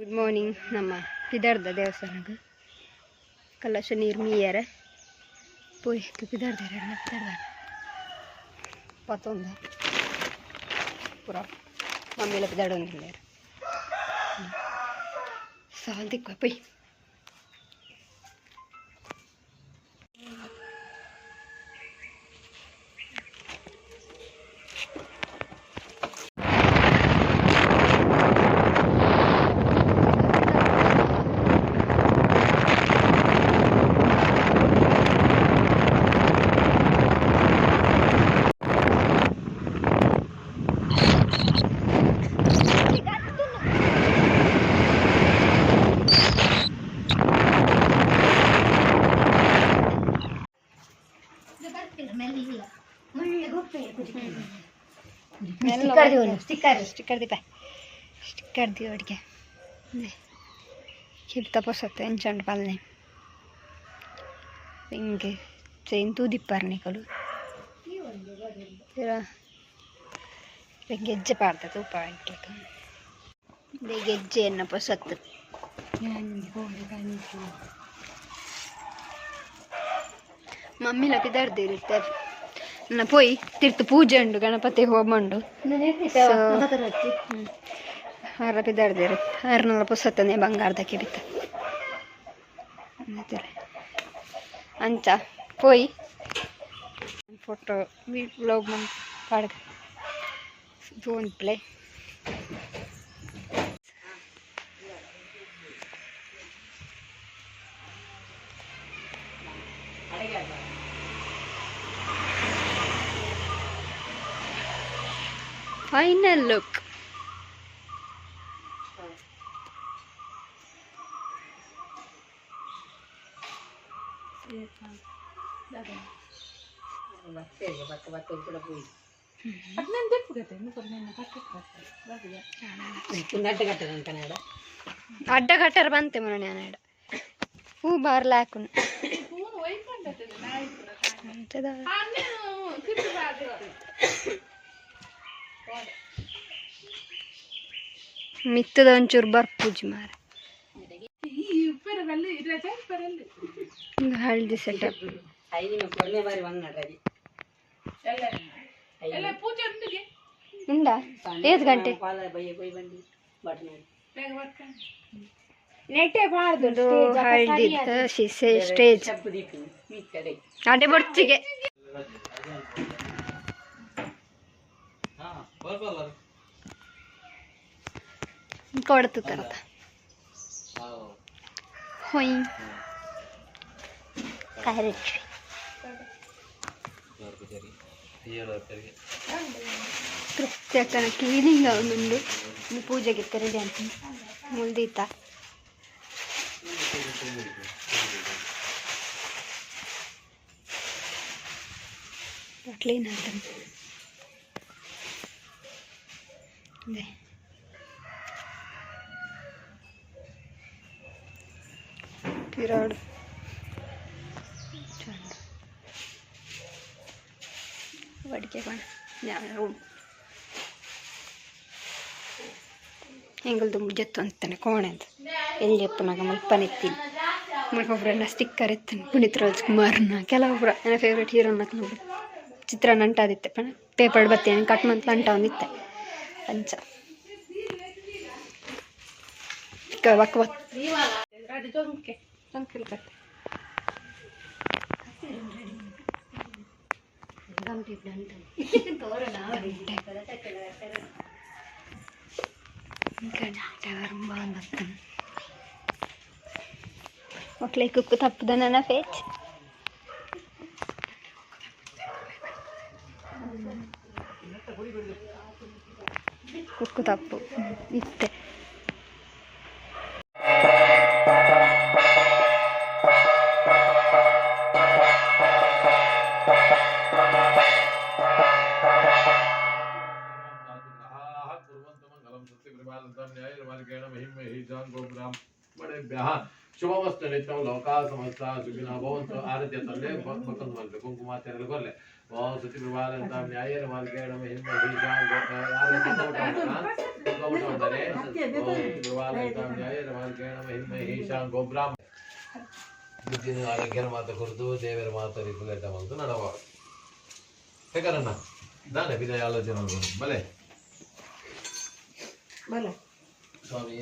good morning ನಮ್ಮ ಪಿದರ್ದ ದೇವಸ್ಥಾನಕ್ಕೆ ಕಲಶ ನೀರು ಮೀಯರ ಪೋಯ್ ಪಿದರ್ದ ಪತ್ತೊಂದ ಪೂರ ಮಮ್ಮಿಲ ಪಿದಾಡ ಒಂದು ಸಾಲ್ ದಿಕ್ಕ ಪೊಯ್ स्टिकर दी अड़के चिप्ता पोसते एंचंड पालने इंगे चेन तू दिप्पारने कलु ಗೆಜ್ಜೆ ಪಾಡ್ತದೆ ಉಪಾಯಕ್ಕೆ ಗೆಜ್ಜೆಯನ್ನು ಪೊಸತ್ತು ಮಮ್ಮಿಲ ಪಿದಾರ್ದಿರುತ್ತೆ ನನ್ನ ಪೋಯಿ ತಿರ್ತು ಪೂಜೆ ಉಂಡು ಗಣಪತಿ ಹೋಮ ಉಂಡು ಹಾರ ಪಿದಾರ್ದಿರುತ್ತೆ ಹಾರನೆಲ್ಲ ಪೊಸತ್ತನೆ ಬಂಗಾರದಕ್ಕೆ ಬಿತ್ತ ಅಂಚ ಪೋಯಿ ಫೋಟೋ ವ್ಲಾಗ್ ಮಾಡಿ ಪಾಡ್ಗ ಫೋನ್ ಪ್ಲೇ ಫೈನಲ್ ಲುಕ್ ಅಡ್ಡ ಕಟ್ಟರ ಬಂತೆ ಮನೆ ನಾಡ ಹೂ ಬಾರ್ಲಾಕು ಮಿತ್ತದ ಒಂಚೂರು ಬರ್ಪೂಜಿ ಮಾರ ಹಳದಿ ಸೆಟಪ್ ಉಂಡಾ 5 ಗಂಟೆ ಹಳದಿ ಸ್ಟೇಜ್ ಅಡೆ ಬರ್ಚಿಗೆ ಕೊಡ್ತು ತರದ ಹೊಯ್ ಕ್ಯಾರೆಟ್ ತೃಪ್ತಿ ಅಕ್ಕನ ಕ್ಲೀನಿಂಗ್ ಅವನುಂಡು ಪೂಜೆಗೆ ರೆಡಿ ಅಂತ ಮುಲ್ದೀತ ಕ್ಲೀನ್ ಅಂತ ಪಿರಾಡ್ ಅಡಿಕೆ ಕಾಣ ರೂಮ್ ಹೆಂಗಲ್ದು ಮುಜ್ಜತ್ತು ಅಂತಾನೆ ಕೋಣೆ ಅಂತ ಎಲ್ಲಿ ಎಪ್ಪನಾಗ ಮಲ್ಪನೆತ್ತೀನಿ ಒಬ್ಬರನ್ನ ಸ್ಟಿಕ್ಕರ್ ಎತ್ತಾನೆ ಪುನೀತ್ ರಾಜ್ಕುಮಾರ್ನ ಕೆಲವೊಬ್ಬರ ನನ್ನ ಫೇವ್ರೇಟ್ ಹೀರೋನ ಚಿತ್ರಾನ್ನ ಅಂಟಾದಿತ್ತೆ ಪಣ ಪೇಪರ್ ಬತ್ತೇನೆ ಕಟ್ ಮಂತ್ ಅಂಟ ಒಂದಿತ್ತೆ ಅಂಚ ವಕ್ ವಕ್ ಮಕ್ಕಳಿಗೆ ಕುಕ್ಕು ತಪ್ಪದ ನನ್ನ ಫೇಚ್ ಕುಕ್ಕು ತಪ್ಪು ಇತ್ತೆ ಶುಭಮಸ್ತು ನಿತ್ಯಂ ಲೋಕಾ ಸಮಸ್ತ ಸುಖಿನೋ ಭವಂತು ಆರಾಧ್ಯ ತಂದೆ ಭಕ್ತಂದು ಮಲ್ಪೆ ಕುಂಕುಮಾಚಾರ್ಯರು ಕೊಲ್ಲೆ ಓಂ ಸುತಿ ಪ್ರಭಾರಂತ ನ್ಯಾಯನ ಮಾರ್ಗೇಣ ಮಹಿಮ ಹೀಶಾಂಗ ಯಾರು ಕುಂಕುಮ ಅಂದರೆ ಓಂ ಸುತಿ ಪ್ರಭಾರಂತ ನ್ಯಾಯನ ಮಾರ್ಗೇಣ ಮಹಿಮ ಹೀಶಾಂಗ ಗೋಬ್ರಾಹ್ಮ ಬುದ್ಧಿನ ಆರೋಗ್ಯನ ಮಾತು ಕುರಿತು ದೇವರ ಮಾತು ರಿಫ್ಲೆಕ್ಟ್ ಆಗುವುದು ನಡವ ಹೇಗಾರಣ್ಣ ನಾನೇ ವಿನಯ ಆಲೋಚನೆ ಬಲೆ ಬಲೆ ಸ್ವಾಮಿ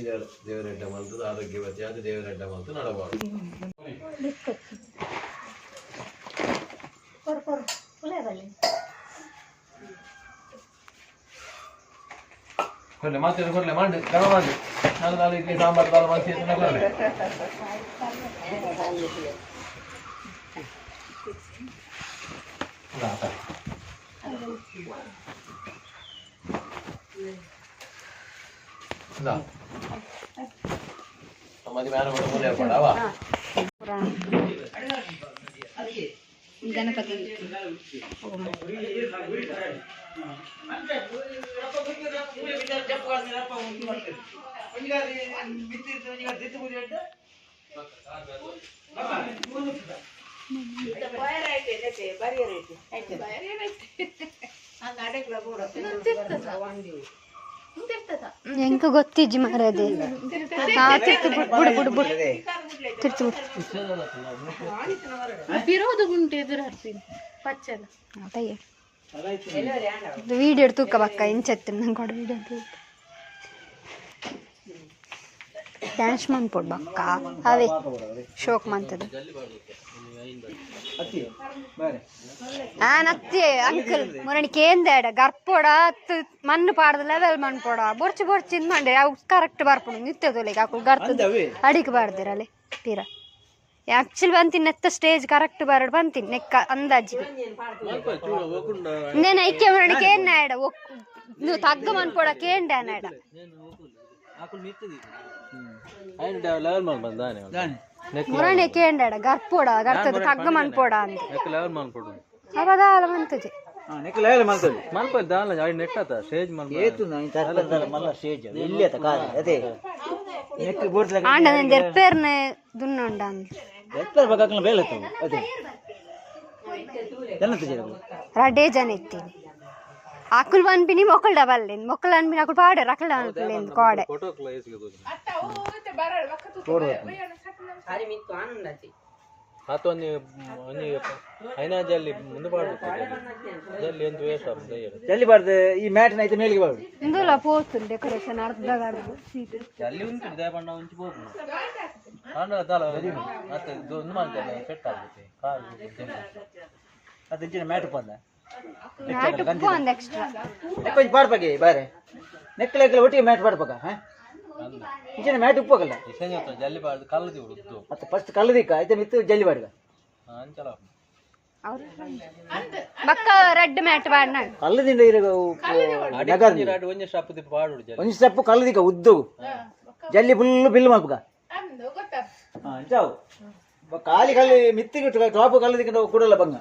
ದೇವರೆಡ್ಡ ಮಂತು ಆರೋಗ್ಯವತಿ ಆದ ದೇವರೆಡ್ಡ ಮಂತು ನಡಬಾರ್ದು ಕೊಡ್ಲೆ ಮಾತೇನು ಕೊಡ್ಲೆ ಮಾಡಿ ಕ್ರಮ ಮಾಡಿ ನಾಲ್ಕು ಇಡ್ಲಿ ಸಾಂಬಾರು ದಾಲ್ ಮಸಿ ಕೊಡ್ಲೆ ಗಣಪತಿ ಎಂಕ ಗೊತ್ತಿಜ್ಜಿ ಮಾರದೆ ಬುಡು ಬುಡು ಬುಡು ತಿರ್ತು ವಿರೋಧ ಗುಂಟು ಎದುರು ಹರ್ತೀನಿ ಪಚ್ಚಲ ಅಯ್ಯ വീഡിയോ എടുത്ത് വെക്ക പക്ക ഇഞ്ചെത്തി കൂടെ വീഡിയോ എടുത്ത് ಡ್ಯಾನ್ಸ್ ಮಾಡ್ಕೊಡ್ ಬಕ್ಕ ಅವೇ ಶೋಕ್ ಮಾಡ್ತದೆ ನತ್ತಿ ಅಂಕಲ್ ಮುರಣಿಕೆ ఏందేడ గర్పోడ మన్ను పాడదు లెవెల్ మన్పోడ బొర్చి బొర్చి ఇది మండే అవు కరెక్ట్ ಬರ್ಪುಡು ನಿತ್ಯದೊಲೆ ಅಕು ಗರ್ತದ ಅಡಿಗೆ ಬಾರ್ದಿರಲೆ ಪೀರ ಆಕ್ಚುಲಿ ಬಂತೀನಿ ನೆತ್ತ ಸ್ಟೇಜ್ ಕರೆಕ್ಟ್ ಬರಡ್ ಬಂತೀನಿ ನೆಕ್ಕ ಅಂದಾಜಿ నేను ಐಕ್ಯ ಮುರಣಿಕೆ ಏನಾಡ నువ్వు తగ్గ మన్పోడకి ఏండానాడ ಮುರಣಿಕೆ ఏండాడ గర్పోడ గర్తದ తగ్గ మన్పోడ ಅಂತ అవదాల మంతజి నెక్ లేవల్ మంతది మల్పల్ దాల ఐ నెట్టత స్టేజ్ మల్ ఏతున ఇంత మల్ల స్టేజ్ ఇల్లేత కాదు అదే నెక్ బోర్డ్ లగ ఆండ నేను దెర్పేర్నే దున్నండ దెర్పేర్ బగకల వేలత అదే ఎన్నత జరగ రడే జనెత్తి ఆకుల్ వన్పిని మొక్కలు డబల్లేన్ మొక్కలు అన్పిని ఆకుల్ పాడే రకల అన్పిలేన్ కోడే ఫోటో క్లేస్ గదు అట్ట ఓతే బరల్ వక్కతు హరి మిత్తు ఆనందతి ಹಾತೋನಿ oni అయినా జల్లి ముందు పాడు జల్లి ఎంత వేస్ట్ అవుతుంది జల్లి పడదు ఈ మ్యాట్ అయితే మేలికి పాడు ఇందులో పోతుంది డెకరేషన్ అర్ధగర్భ సీట్ జల్లి ఉంటుంది దేపండ ఉంచి పోతుంది కాండ దాల ಮತ್ತೆ ಒಂದು ಮಾಡ್ತಾರೆ ಸೆಟ್ ಆಗುತ್ತೆ ಕಾಲ್ ಅದು ಇಂಚಿನ ಮ್ಯಾಟ್ ಪಂದ ಮ್ಯಾಟ್ ಪಂದ ಎಕ್ಸ್ಟ್ರಾ ಕೊಂಚ ಪಾಡ್ಪಗೆ ಬಾರೆ ನೆಕ್ಕಲೆಕ್ಕಲೆ ಒಟ್ಟಿಗೆ ಮ್ಯಾಟ್ ಪಾಡ್ಪಗ ಹಾ ಇಂಚಿನ ಮ್ಯಾಟ್ ಉಪ್ಪೋಗಲ್ಲ ಇಸಂಜತ ಜಲ್ಲಿ ಪಾಡು ಕಲ್ಲದಿ ಉದ್ದು ಮತ್ತೆ ಫಸ್ಟ್ ಕಲ್ಲದಿಕ್ಕ ಐತೆ ಮಿತ್ತು ಜಲ್ಲಿ ಪಾಡ್ಗ ಅಂಚಲ ಅವರು ಬಕ್ಕ ರೆಡ್ ಮ್ಯಾಟ್ ಪಾಡ್ನ ಕಲ್ಲದಿಂದ ಇರಗ ನಗರ್ ನೀರಾಡು ಒಂಜ ಸ್ಟೆಪ್ ದಿ ಪಾಡು ಜಲ್ಲಿ ಒಂಜ ಸ್ಟೆಪ್ ಕಲ್ಲದಿಕ್ಕ ಉದ್ದು ಜಲ್ಲಿ ಫುಲ್ ಬಿಲ್ ಮಲ್ಪಗ ಅಂದು ಗೊತ್ತಾ ಹಾ ಅಂಚಾವು ಖಾಲಿ ಖಾಲಿ ಮಿತ್ತಿಗೆ ಟಾಪ್ ಕಲ್ಲದಿಕ್ಕ ಕೂಡಲ್ಲ ಬಂಗ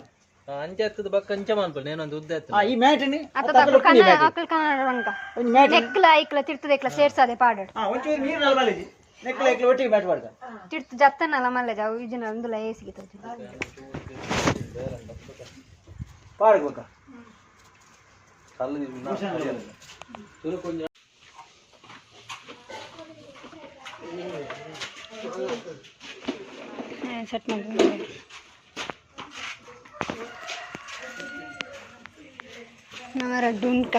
ಅಂಚತ್ತದ ಬಕ್ಕ ಅಂಚ ಮನ್ಪಲ್ నేనొಂದು ಉದ್ದ ಎತ್ತ ಈ ಮ್ಯಾಟ್ ನಿ ಅಕಲ್ ಕನ್ನಡ ರಂಗ ಒಂಜ ಮ್ಯಾಟ್ ನೆಕ್ಲ ಐಕ್ಲ ತಿರ್ತದೆ ಐಕ್ಲ ಸೇರ್ಸದೆ ಪಾಡಡ್ ಹಾ ಒಂಚೂರು ನೀರು ನಲ ಮಲೆಜಿ ನೆಕ್ಲ ಐಕ್ಲ ಒಟ್ಟಿಗೆ ಮ್ಯಾಟ್ ಪಾಡ್ಗ ತಿರ್ತು ಜತ್ತನಲ ಮಲ್ಲೆಜ ಅವು ಇಜಿನ ಒಂದುಲ ಏಸಿಗೆ ತೋಜಿ ಪಾಡ್ಗ ಬಕ್ಕ ಕಲ್ಲು ಚಲೋ ಕೊಂಚ ಸೆಟ್ ಮಾಡಿ ನಮರ ಡುನ್ಕ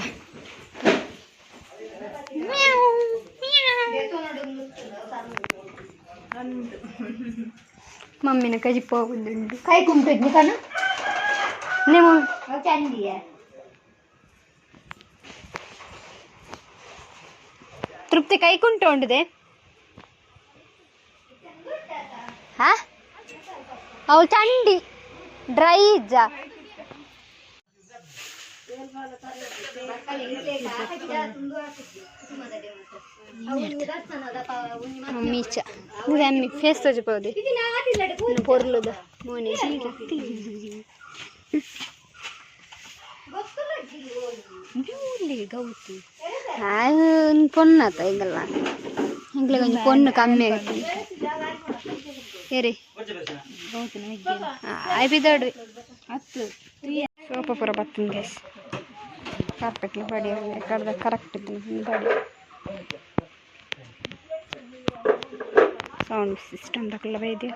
ಮಮ್ಮಿನ ಕಜಿ ಹೋಗುದುಂಡು ಕೈ ಕುಂಟಿದ್ನಿ ಕಣ ನೀವು ತೃಪ್ತಿ ಕೈ ಕುಂಟು ಉಂಡಿದೆ ಹಾ ಅವಳು ಚಂಡಿ ಡ್ರೈ ಇಜ್ಜ ಮಮ್ಮೀಚ ಅಮ್ಮಿ ಫೇಸ್ ತೋಜಪೋದೆ ಪೊರ್ಲುದ ಮೋನೆ ಗೌತಿ ಪೊನ್ನತ ಈಗಲ್ಲ ಹಿಂಗ್ಲೆ ಕೊಂಚ ಪೊನ್ನು ಕಮ್ಮಿ ಆಗುತ್ತೆ ಏರಿ ಬಿದ್ದಾಡು ಹತ್ತು ಸೋಪ ಪೂರ ಬರ್ತಂದು ಗ್ಯಾಸ್ ಕಾರ್ಪೆಟ್ಲು ಬಡಿ ಕಡ್ದ ಕರೆಕ್ಟ್ ಇತ್ತು ಬಡಿ ಸೌಂಡ್ ಸಿಸ್ಟಮ್ ತಕ್ಕಲ್ಲ ಬೈದ್ಯ